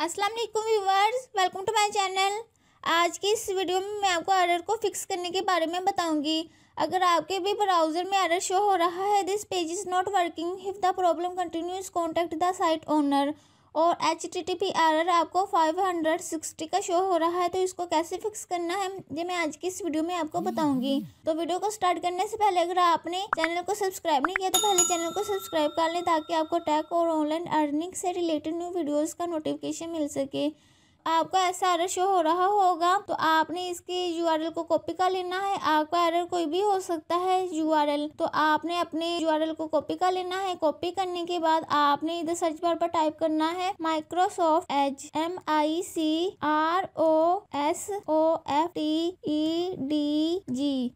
अस्सलाम वालेकुम viewers, welcome to my channel. आज की इस वीडियो में मैं आपको एरर को फिक्स करने के बारे में बताऊंगी। अगर आपके भी ब्राउज़र में एरर शो हो रहा है, this page is not working, if the problem continues contact the site owner, और HTTP एरर आपको 560 का शो हो रहा है, तो इसको कैसे फिक्स करना है ये मैं आज की इस वीडियो में आपको बताऊंगी। तो वीडियो को स्टार्ट करने से पहले अगर आपने चैनल को सब्सक्राइब नहीं किया तो पहले चैनल को सब्सक्राइब कर लें, ताकि आपको टेक और ऑनलाइन अर्निंग से रिलेटेड न्यू वीडियोस का नोटिफिकेशन मिल सके। आपका ऐसा एरर शो हो रहा होगा तो आपने इसकी URL को कॉपी कर लेना है। आपका एरर कोई भी हो सकता है URL, तो आपने अपने URL को कॉपी कर लेना है। कॉपी करने के बाद आपने इधर सर्च बार पर टाइप करना है Microsoft Edge, MICROSOFTEDG।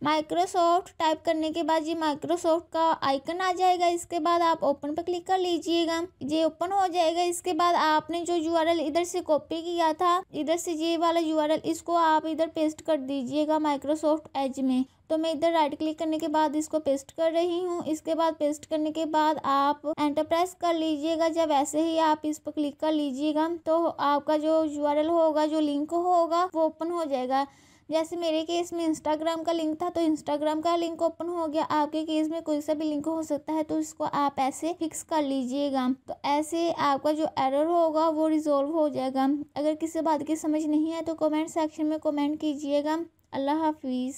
Microsoft type करने के बाद ये माइक्रोसॉफ्ट का आइकन आ जाएगा। इसके बाद आप ओपन पर क्लिक कर लीजिएगा, ये ओपन हो जाएगा। इसके बाद आपने जो URL इधर से कॉपी किया था, इधर से ये वाला URL, इसको आप इधर पेस्ट कर दीजिएगा माइक्रोसॉफ्ट एज में। तो मैं इधर राइट क्लिक करने के बाद इसको पेस्ट कर रही हूँ। इसके बाद पेस्ट करने के बाद आप एंटर प्रेस कर लीजिएगा। जब ऐसे ही आप इस पर क्लिक कर लीजिएगा तो आपका जो URL होगा, जो लिंक होगा, वो ओपन हो जाएगा। जैसे मेरे केस में इंस्टाग्राम का लिंक था तो इंस्टाग्राम का लिंक ओपन हो गया। आपके केस में कोई सा भी लिंक हो सकता है, तो इसको आप ऐसे फिक्स कर लीजिएगा। तो ऐसे आपका जो एरर होगा वो रिजॉल्व हो जाएगा। अगर किसी बात की समझ नहीं है तो कमेंट सेक्शन में कमेंट कीजिएगा। अल्लाह हाफिज़।